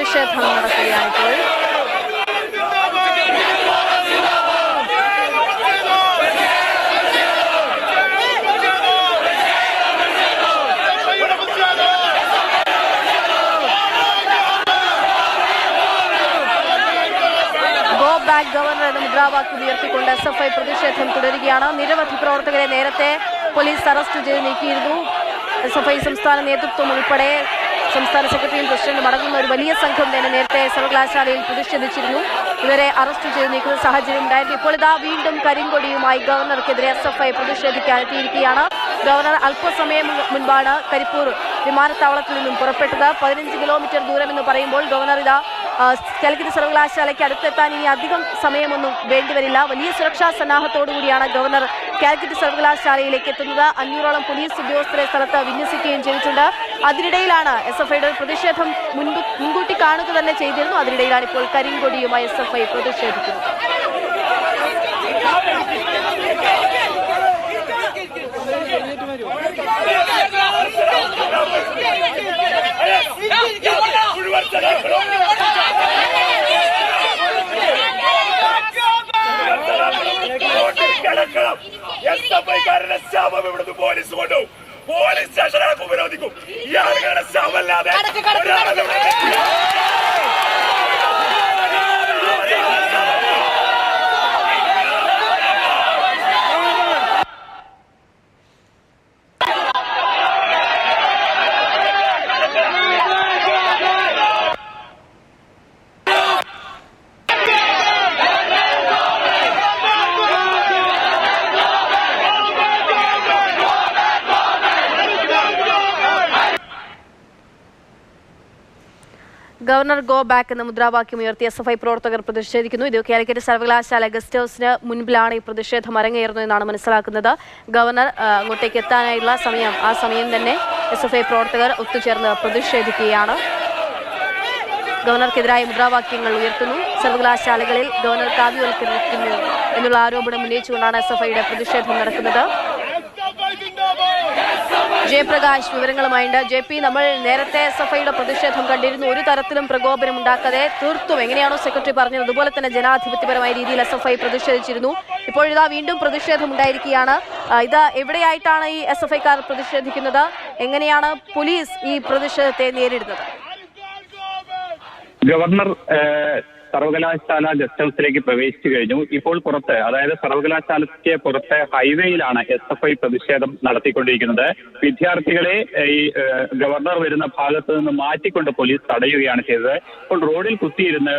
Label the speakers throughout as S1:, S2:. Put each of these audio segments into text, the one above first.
S1: പ്രതിഷേധം നടക്കുകയാണിപ്പോൾ. ഗവർണർ എന്ന മുദ്രാവാക്യം ഉയർത്തിക്കൊണ്ട് SFI പ്രതിഷേധം തുടരുകയാണ്. നിരവധി പ്രവർത്തകരെ നേരത്തെ പോലീസ് അറസ്റ്റ് ചെയ്ത് നീക്കിയിരുന്നു. SFI സംസ്ഥാന നേതൃത്വം ഉൾപ്പെടെ സംസ്ഥാന സെക്രട്ടറിയും പ്രസിഡന്റും അടങ്ങുന്ന ഒരു വലിയ സംഘം തന്നെ നേരത്തെ സർവകലാശാലയിൽ പ്രതിഷേധിച്ചിരുന്നു. ഇവരെ അറസ്റ്റ് ചെയ്ത് നീക്കുന്ന സാഹചര്യം ഉണ്ടായിരുന്നു. ഇപ്പോൾ ഇതാ വീണ്ടും കരിങ്കൊടിയുമായി ഗവർണർക്കെതിരെ SFI പ്രതിഷേധിക്കാൻ എത്തിയിരിക്കുകയാണ്. ഗവർണർ അല്പസമയം മുൻപാണ് കരിപ്പൂർ വിമാനത്താവളത്തിൽ നിന്നും പുറപ്പെട്ടത്. 15 കിലോമീറ്റർ ദൂരമെന്ന് പറയുമ്പോൾ ഗവർണർ ഇതാ കാലിക്കറ്റ് സർവകലാശാലയ്ക്ക് അടുത്തെത്താൻ ഇനി അധികം സമയമൊന്നും വേണ്ടിവരില്ല. വലിയ സുരക്ഷാ സന്നാഹത്തോടുകൂടിയാണ് ഗവർണർ കാലിക്കറ്റ് സർവകലാശാലയിലേക്ക് എത്തുന്നത്. 500ഓളം പോലീസ് ഉദ്യോഗസ്ഥരെ സ്ഥലത്ത് വിന്യസിക്കുകയും ചെയ്തിട്ടുണ്ട്. അതിനിടയിലാണ് SFIയുടെ പ്രതിഷേധം മുൻകൂട്ടി കാണുക തന്നെ ചെയ്തിരുന്നു. അതിനിടയിലാണ് ഇപ്പോൾ കരിങ്കൊടിയുമായി SFI പ്രതിഷേധിക്കുന്നത്.
S2: പോലീസ് കൊണ്ടു പോലീസ് സ്റ്റേഷനാണ് വിരോധിക്കും. ഇയാളുകളുടെ ശവല്ലാതെ
S1: ഗവർണർ ഗോ ബാക്ക് എന്ന മുദ്രാവാക്യം ഉയർത്തി SFI പ്രവർത്തകർ പ്രതിഷേധിക്കുന്നു. ഇത് കാലിക്കറ്റ് സർവകലാശാല ഗസ്റ്റ് ഹൗസിന് മുൻപിലാണ് ഈ പ്രതിഷേധം അരങ്ങേറുന്നത് എന്നാണ് മനസ്സിലാക്കുന്നത്. ഗവർണർ അങ്ങോട്ടേക്ക് എത്താനായുള്ള ആ സമയം തന്നെ SFI പ്രവർത്തകർ ഒത്തുചേർന്ന് പ്രതിഷേധിക്കുകയാണ്. ഗവർണർക്കെതിരായ മുദ്രാവാക്യങ്ങൾ ഉയർത്തുന്നു. സർവകലാശാലകളിൽ ഗവർണർ കാവ്യവൽക്കരിക്കുന്നു എന്നുള്ള ആരോപണം ഉന്നയിച്ചുകൊണ്ടാണ് SFIയുടെ പ്രതിഷേധം നടക്കുന്നത്. ജയപ്രകാശ് വിവരങ്ങളുമായുണ്ട്. JP, നമ്മൾ നേരത്തെ SFIയുടെ പ്രതിഷേധം കണ്ടിരുന്നു. ഒരു തരത്തിലും പ്രകോപനം ഉണ്ടാക്കാതെ തീർത്തും എങ്ങനെയാണോ സെക്രട്ടറി പറഞ്ഞത് അതുപോലെ തന്നെ ജനാധിപത്യപരമായ രീതിയിൽ SFI പ്രതിഷേധിച്ചിരുന്നു. ഇപ്പോൾ ഇതാ വീണ്ടും പ്രതിഷേധം ഉണ്ടായിരിക്കുകയാണ്. ഇത് എവിടെയായിട്ടാണ് ഈ SFIക്കാർ പ്രതിഷേധിക്കുന്നത്? എങ്ങനെയാണ് പോലീസ് ഈ പ്രതിഷേധത്തെ നേരിടുന്നത്?
S3: ഗവർണർ സർവകലാശാല ഗസ്റ്റ് ഹൗസിലേക്ക് പ്രവേശിച്ചു കഴിഞ്ഞു. ഇപ്പോൾ പുറത്ത്, അതായത് സർവകലാശാലയ്ക്ക് പുറത്ത് ഹൈവേയിലാണ് SFI പ്രതിഷേധം നടത്തിക്കൊണ്ടിരിക്കുന്നത്. വിദ്യാർത്ഥികളെ ഈ ഗവർണർ വരുന്ന ഭാഗത്ത് നിന്ന് മാറ്റിക്കൊണ്ട് പോലീസ് തടയുകയാണ് ചെയ്തത്. ഇപ്പോൾ റോഡിൽ കുത്തിയിരുന്ന്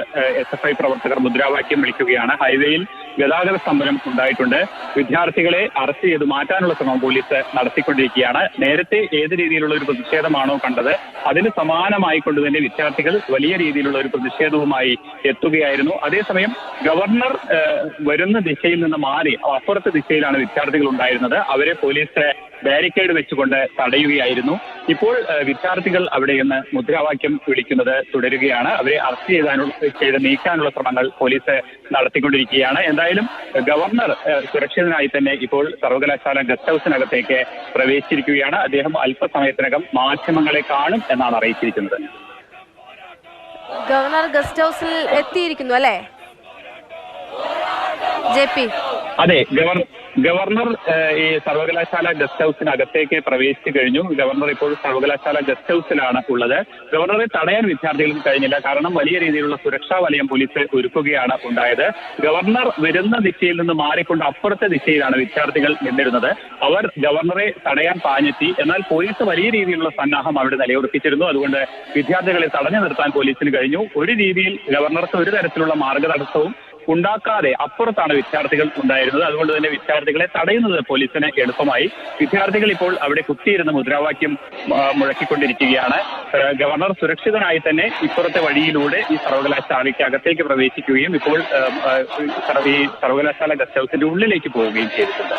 S3: SFI പ്രവർത്തകർ മുദ്രാവാക്യം വിളിക്കുകയാണ്. ഹൈവേയിൽ ഗതാഗത സമരം ഉണ്ടായിട്ടുണ്ട്. വിദ്യാർത്ഥികളെ അറസ്റ്റ് ചെയ്ത് മാറ്റാനുള്ള ശ്രമം പോലീസ് നടത്തിക്കൊണ്ടിരിക്കുകയാണ്. നേരത്തെ ഏത് രീതിയിലുള്ള ഒരു പ്രതിഷേധമാണോ കണ്ടത് അതിന് സമാനമായിക്കൊണ്ട് തന്നെ വിദ്യാർത്ഥികൾ വലിയ രീതിയിലുള്ള ഒരു പ്രതിഷേധവുമായി എത്തുകയായിരുന്നു. അതേസമയം ഗവർണർ വരുന്ന ദിശയിൽ നിന്ന് മാറി അപ്പുറത്തെ ദിശയിലാണ് വിദ്യാർത്ഥികൾ ഉണ്ടായിരുന്നത്. അവരെ പോലീസ് ബാരിക്കേഡ് വെച്ചുകൊണ്ട് തടയുകയായിരുന്നു. ഇപ്പോൾ വിദ്യാർത്ഥികൾ അവിടെ നിന്ന് മുദ്രാവാക്യം വിളിക്കുന്നത് തുടരുകയാണ്. അവരെ അറസ്റ്റ് ചെയ്ത് നീക്കാനുള്ള ശ്രമങ്ങൾ പോലീസ് നടത്തിക്കൊണ്ടിരിക്കുകയാണ്. എന്തായാലും ഗവർണർ സുരക്ഷിതനായി തന്നെ ഇപ്പോൾ സർവകലാശാല ഗസ്റ്റ് ഹൗസിനകത്തേക്ക് പ്രവേശിച്ചിരിക്കുകയാണ്. അദ്ദേഹം അല്പസമയത്തിനകം മാധ്യമങ്ങളെ കാണും എന്നാണ് അറിയിച്ചിരിക്കുന്നത്.
S1: ഗവർണർ ഗസ്റ്റ് ഹൗസിൽ എത്തിയിരിക്കുന്നു അല്ലേ JP?
S3: അതെ, ഗവർണർ ഈ സർവകലാശാല ഗസ്റ്റ് ഹൗസിനകത്തേക്ക് പ്രവേശിച്ചു കഴിഞ്ഞു. ഗവർണർ ഇപ്പോൾ സർവകലാശാല ഗസ്റ്റ് ഹൗസിലാണ് ഉള്ളത്. ഗവർണറെ തടയാൻ വിദ്യാർത്ഥികൾക്ക് കഴിഞ്ഞില്ല. കാരണം വലിയ രീതിയിലുള്ള സുരക്ഷാ വലയം പോലീസ് ഒരുക്കുകയാണ് ഉണ്ടായത്. ഗവർണർ വരുന്ന ദിശയിൽ നിന്ന് മാറിക്കൊണ്ട് അപ്പുറത്തെ ദിശയിലാണ് വിദ്യാർത്ഥികൾ നിന്നിരുന്നത്. അവർ ഗവർണറെ തടയാൻ പാഞ്ഞെത്തി. എന്നാൽ പോലീസ് വലിയ രീതിയിലുള്ള സന്നാഹം അവിടെ നിലയുറപ്പിച്ചിരുന്നു. അതുകൊണ്ട് വിദ്യാർത്ഥികളെ തടഞ്ഞു നിർത്താൻ പോലീസിന് കഴിഞ്ഞു. ഒരു രീതിയിൽ ഗവർണർക്ക് ഒരു തരത്തിലുള്ള മാർഗതടസ്സവും ഉണ്ടാക്കാതെ അപ്പുറത്താണ് വിദ്യാർത്ഥികൾ ഉണ്ടായിരുന്നത്. അതുകൊണ്ട് തന്നെ വിദ്യാർത്ഥികളെ തടയുന്നത് പോലീസിന് എളുപ്പമായി. വിദ്യാർത്ഥികൾ ഇപ്പോൾ അവിടെ കുത്തിയിരുന്ന മുദ്രാവാക്യം മുഴക്കിക്കൊണ്ടിരിക്കുകയാണ്. ഗവർണർ സുരക്ഷിതനായി തന്നെ ഇപ്പുറത്തെ വഴിയിലൂടെ ഈ സർവകലാശാലയ്ക്ക് അകത്തേക്ക് പ്രവേശിക്കുകയും ഇപ്പോൾ ഈ സർവകലാശാല ഗസ്റ്റ് ഹൗസിന്റെ ഉള്ളിലേക്ക് പോവുകയും ചെയ്തിട്ടുണ്ട്.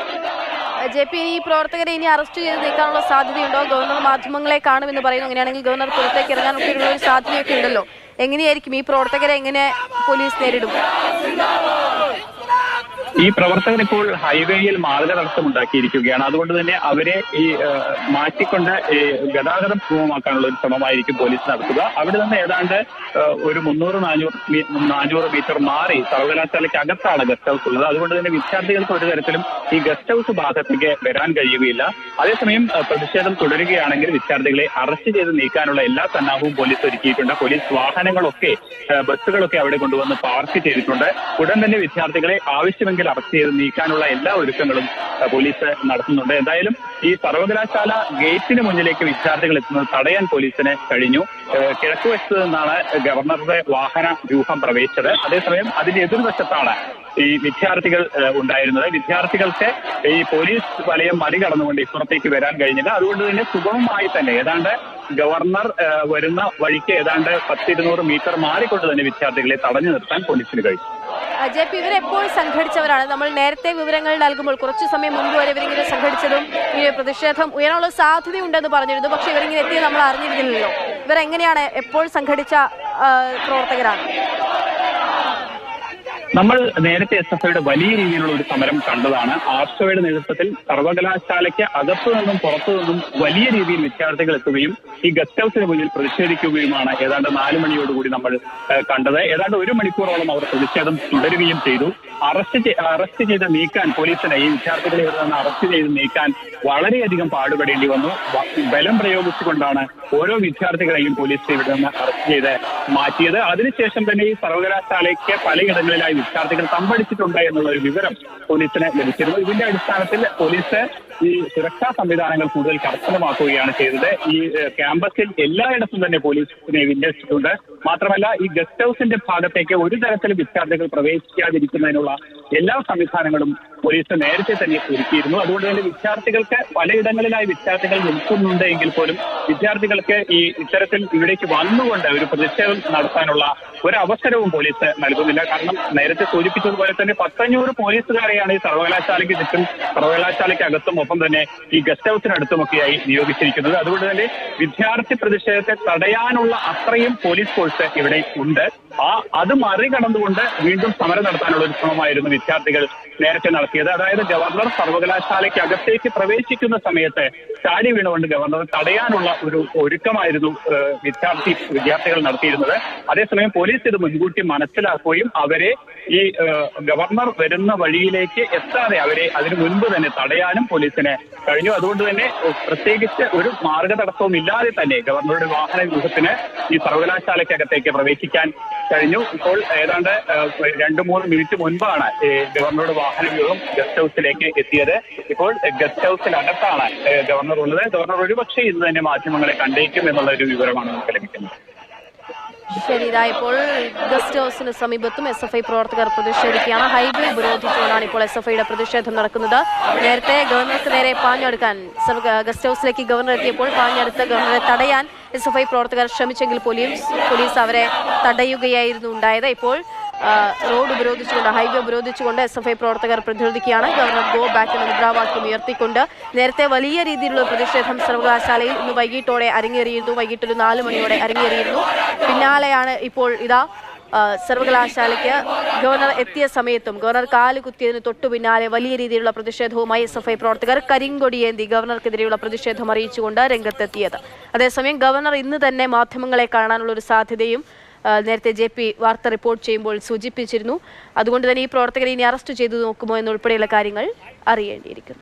S1: JP, ഈ പ്രവർത്തകരെ ഇനി അറസ്റ്റ് ചെയ്ത് നീക്കാനുള്ള സാധ്യതയുണ്ടോ? ഗവർണർ മാധ്യമങ്ങളെ കാണുമെന്ന് പറയുന്നു. അങ്ങനെയാണെങ്കിൽ ഗവർണർ പുറത്തേക്ക് ഇറങ്ങാനൊക്കെ ഉള്ള ഒരു സാധ്യതയൊക്കെ ഉണ്ടല്ലോ. എങ്ങനെയായിരിക്കും ഈ പ്രവർത്തകരെ എങ്ങനെ പോലീസ് നേരിടും?
S3: ഈ പ്രവർത്തകർ ഇപ്പോൾ ഹൈവേയിൽ മാർഗതടസ്സം ഉണ്ടാക്കിയിരിക്കുകയാണ്. അതുകൊണ്ട് തന്നെ അവരെ ഈ മാറ്റിക്കൊണ്ട് ഗതാഗതം സുഗമമാക്കാനുള്ള ഒരു ശ്രമമായിരിക്കും പോലീസ് നടത്തുക. അവിടെ നിന്ന് ഏതാണ്ട് ഒരു 300-400 മീറ്റർ മാറി സർവകലാശാലയ്ക്ക് അകത്താണ് ഗസ്റ്റ് ഹൗസ് ഉള്ളത്. അതുകൊണ്ട് തന്നെ വിദ്യാർത്ഥികൾക്ക് ഒരു തരത്തിലും ഈ ഗസ്റ്റ് ഹൗസ് ഭാഗത്തേക്ക് വരാൻ കഴിയുകയില്ല. അതേസമയം പ്രതിഷേധം തുടരുകയാണെങ്കിൽ വിദ്യാർത്ഥികളെ അറസ്റ്റ് ചെയ്ത് നീക്കാനുള്ള എല്ലാ സന്നാഹവും പോലീസ് ഒരുക്കിയിട്ടുണ്ട്. പോലീസ് വാഹനങ്ങളൊക്കെ ബസ്സുകളൊക്കെ അവിടെ കൊണ്ടുവന്ന് പാർക്ക് ചെയ്തിട്ടുണ്ട്. ഉടൻ തന്നെ വിദ്യാർത്ഥികളെ ആവശ്യമെങ്കിൽ അറസ്റ്റ് ചെയ്ത് നീക്കാനുള്ള എല്ലാ ഒരുക്കങ്ങളും പോലീസ് നടത്തുന്നുണ്ട്. എന്തായാലും ഈ സർവകലാശാല ഗേറ്റിന് മുന്നിലേക്ക് വിദ്യാർത്ഥികൾ എത്തുന്നത് തടയാൻ പോലീസിന് കഴിഞ്ഞു. കിഴക്കുവശത്ത് നിന്നാണ് ഗവർണറുടെ വാഹന വ്യൂഹം പ്രവേശിച്ചത്. അതേസമയം അതിന്റെ എതിർവശത്താണ് ഈ വിദ്യാർത്ഥികൾ ഉണ്ടായിരുന്നത്. വിദ്യാർത്ഥികൾക്ക് ഈ പോലീസ് വലയം മറികടന്നുകൊണ്ട് ഇപ്പുറത്തേക്ക് വരാൻ കഴിഞ്ഞില്ല. അതുകൊണ്ട് തന്നെ സുഗമമായി തന്നെ ഏതാണ്ട് ഗവർണർ വരുന്ന വഴിക്ക് ഏതാണ്ട് 100-200 മീറ്റർ മാറിക്കൊണ്ട് തന്നെ വിദ്യാർത്ഥികളെ തടഞ്ഞു നിർത്താൻ പോലീസിന് കഴിഞ്ഞു.
S1: ജെ പി, ഇവരെപ്പോൾ സംഘടിച്ചവരാണ്? നമ്മൾ നേരത്തെ വിവരങ്ങൾ നൽകുമ്പോൾ കുറച്ചു സമയം മുൻപ് വരെ ഇവരിങ്ങനെ സംഘടിച്ചതും ഈ പ്രതിഷേധം ഉയരാനുള്ള സാധ്യതയുണ്ടെന്ന് പറഞ്ഞിരുന്നു. പക്ഷെ ഇവരിങ്ങനെ എത്തിയത് നമ്മൾ അറിഞ്ഞിരുന്നില്ലല്ലോ. ഇവരെങ്ങനെയാണ്, എപ്പോൾ സംഘടിച്ച പ്രവർത്തകരാണ്?
S3: നമ്മൾ നേരത്തെ SFIയുടെ വലിയ രീതിയിലുള്ള ഒരു സമരം കണ്ടതാണ്. ആർഷോയുടെ നേതൃത്വത്തിൽ സർവകലാശാലയ്ക്ക് അകത്തു നിന്നും പുറത്തു നിന്നും വലിയ രീതിയിൽ വിദ്യാർത്ഥികൾ എത്തുകയും ഈ ഗസ്റ്റ് ഹൗസിന് മുന്നിൽ പ്രതിഷേധിക്കുകയുമാണ് ഏതാണ്ട് 4 മണിയോടുകൂടി നമ്മൾ കണ്ടത്. ഏതാണ്ട് 1 മണിക്കൂറോളം അവർ പ്രതിഷേധം തുടരുകയും ചെയ്തു. അറസ്റ്റ് ചെയ്ത് നീക്കാൻ പോലീസിനെ, ഈ വിദ്യാർത്ഥികളെ ഇവിടെ നിന്ന് അറസ്റ്റ് ചെയ്ത് നീക്കാൻ വളരെയധികം പാടുപെടേണ്ടി വന്നു. ബലം പ്രയോഗിച്ചുകൊണ്ടാണ് ഓരോ വിദ്യാർത്ഥികളെയും പോലീസ് ഇവിടെ നിന്ന് അറസ്റ്റ് ചെയ്ത് മാറ്റിയത്. അതിനുശേഷം തന്നെ ഈ സർവകലാശാലയ്ക്ക് പലയിടങ്ങളിലായി വിദ്യാർത്ഥികൾ തമ്പടിച്ചിട്ടുണ്ട് എന്നുള്ള ഒരു വിവരം പോലീസിന് ലഭിച്ചിരുന്നു. ഇതിന്റെ അടിസ്ഥാനത്തിൽ പോലീസ് ഈ സുരക്ഷാ സംവിധാനങ്ങൾ കൂടുതൽ കർശനമാക്കുകയാണ് ചെയ്തത്. ഈ ക്യാമ്പസിൽ എല്ലായിടത്തും തന്നെ പോലീസിനെ വിന്യസിച്ചിട്ടുണ്ട്. മാത്രമല്ല ഈ ഗസ്റ്റ് ഹൗസിന്റെ ഭാഗത്തേക്ക് ഒരു തരത്തിലും വിദ്യാർത്ഥികൾ പ്രവേശിക്കാതിരിക്കുന്നതിനുള്ള എല്ലാ സംവിധാനങ്ങളും പോലീസ് നേരത്തെ തന്നെ ഒരുക്കിയിരുന്നു. അതുകൊണ്ട് തന്നെ വിദ്യാർത്ഥികൾക്ക് പലയിടങ്ങളിലായി വിദ്യാർത്ഥികൾ നിൽക്കുന്നുണ്ട് എങ്കിൽ പോലും വിദ്യാർത്ഥികൾക്ക് ഈ ഇത്തരത്തിൽ ഇവിടേക്ക് വന്നുകൊണ്ട് ഒരു പ്രതിഷേധം നടത്താനുള്ള ഒരു അവസരവും പോലീസ് നൽകുന്നില്ല. കാരണം നേരത്തെ സൂചിപ്പിച്ചതുപോലെ തന്നെ 100-500 പോലീസുകാരെയാണ് ഈ സർവകലാശാലയ്ക്ക് ചുറ്റും, സർവകലാശാലയ്ക്ക് അകത്തും ഒപ്പം തന്നെ ഈ ഗസ്റ്റ് ഹൗസിനടുത്തുമൊക്കെയായി നിയോഗിച്ചിരിക്കുന്നത്. അതുകൊണ്ട് തന്നെ വിദ്യാർത്ഥി പ്രതിഷേധത്തെ തടയാനുള്ള അത്രയും പോലീസ് ഫോഴ്സ് ഇവിടെ ഉണ്ട്. അത് മറികടന്നുകൊണ്ട് വീണ്ടും സമരം നടത്താനുള്ള ഒരു ശ്രമമായിരുന്നു വിദ്യാർത്ഥികൾ നേരത്തെ നടത്തിയത്. അതായത് ഗവർണർ സർവകലാശാലയ്ക്ക് അകത്തേക്ക് പ്രവേശിക്കുന്ന സമയത്ത് ചാടി വീണുകൊണ്ട് ഗവർണറെ തടയാനുള്ള ഒരു ഒരുക്കമായിരുന്നു വിദ്യാർത്ഥികൾ നടത്തിയിരുന്നത്. അതേസമയം പോലീസ് ഇത് മുൻകൂട്ടി മനസ്സിലാക്കുകയും അവരെ ഈ ഗവർണർ വരുന്ന വഴിയിലേക്ക് എത്താതെ അവരെ അതിനു മുൻപ് തന്നെ തടയാനും പോലീസിന് കഴിഞ്ഞു. അതുകൊണ്ട് തന്നെ പ്രത്യേകിച്ച് ഒരു മാർഗതടസ്സവും ഇല്ലാതെ തന്നെ ഗവർണറുടെ വാഹന വ്യൂഹത്തിന് ഈ സർവകലാശാലയ്ക്കകത്തേക്ക് പ്രവേശിക്കാൻ കഴിഞ്ഞു. ഇപ്പോൾ ഏതാണ്ട് 2-3 മിനിറ്റ് മുൻപാണ് ഗവർണറുടെ വാഹന വ്യൂഹം ഗസ്റ്റ് ഹൗസിലേക്ക് എത്തിയത്. ഇപ്പോൾ ഗസ്റ്റ് ഹൗസിനകത്താണ് ഗവർണർ ഉള്ളത്. ഗവർണർ ഒരുപക്ഷെ ഇന്ന് തന്നെ മാധ്യമങ്ങളെ കണ്ടേക്കും എന്നുള്ള ഒരു വിവരമാണ് നമുക്ക് ലഭിക്കുന്നത്.
S1: ശരി, ഇപ്പോൾ ഗസ്റ്റ് ഹൗസിന് സമീപത്തും SFI പ്രവർത്തകർ പ്രതിഷേധിക്കുകയാണ്. ഹൈവേ ഉപരോധിച്ചുകൊണ്ടാണ് ഇപ്പോൾ SFIയുടെ പ്രതിഷേധം നടക്കുന്നത്. നേരത്തെ ഗവർണർക്ക് നേരെ പാഞ്ഞെടുക്കാൻ ഗസ്റ്റ് ഹൗസിലേക്ക് ഗവർണർ എത്തിയപ്പോൾ പാഞ്ഞെടുത്ത് ഗവർണറെ തടയാൻ SFI പ്രവർത്തകർ ശ്രമിച്ചെങ്കിൽ പോലീസ് അവരെ തടയുകയായിരുന്നു ഉണ്ടായത്. ഇപ്പോൾ റോഡ് ഉപരോധിച്ചുകൊണ്ട്, ഹൈവേ ഉപരോധിച്ചുകൊണ്ട് SFI പ്രവർത്തകർ പ്രതിരോധിക്കുകയാണ്. ഗവർണർ ഗോ ബാക്ക് എന്ന മുദ്രാവാക്യം ഉയർത്തിക്കൊണ്ട് നേരത്തെ വലിയ രീതിയിലുള്ള പ്രതിഷേധം സർവകലാശാലയിൽ ഇന്ന് വൈകിട്ടോടെ അരങ്ങേറിയിരുന്നു. വൈകിട്ടൊരു 4 മണിയോടെ അരങ്ങേറിയിരുന്നു. പിന്നാലെയാണ് ഇപ്പോൾ സർവകലാശാലയ്ക്ക് ഗവർണർ എത്തിയ സമയത്തും ഗവർണർ കാല് കുത്തിയതിന് തൊട്ടു പിന്നാലെ വലിയ രീതിയിലുള്ള പ്രതിഷേധവുമായി SFI പ്രവർത്തകർ കരിങ്കൊടിയേന്തി ഗവർണർക്കെതിരെയുള്ള പ്രതിഷേധം അറിയിച്ചുകൊണ്ട് രംഗത്തെത്തിയത്. അതേസമയം ഗവർണർ ഇന്ന് തന്നെ മാധ്യമങ്ങളെ കാണാനുള്ള ഒരു സാധ്യതയും നേരത്തെ JP വാർത്ത റിപ്പോർട്ട് ചെയ്യുമ്പോൾ സൂചിപ്പിച്ചിരുന്നു. അതുകൊണ്ട് തന്നെ ഈ പ്രവർത്തകരെ ഇനി അറസ്റ്റ് ചെയ്തു നോക്കുമോ എന്നുൾപ്പെടെയുള്ള കാര്യങ്ങൾ അറിയേണ്ടിയിരിക്കുന്നു.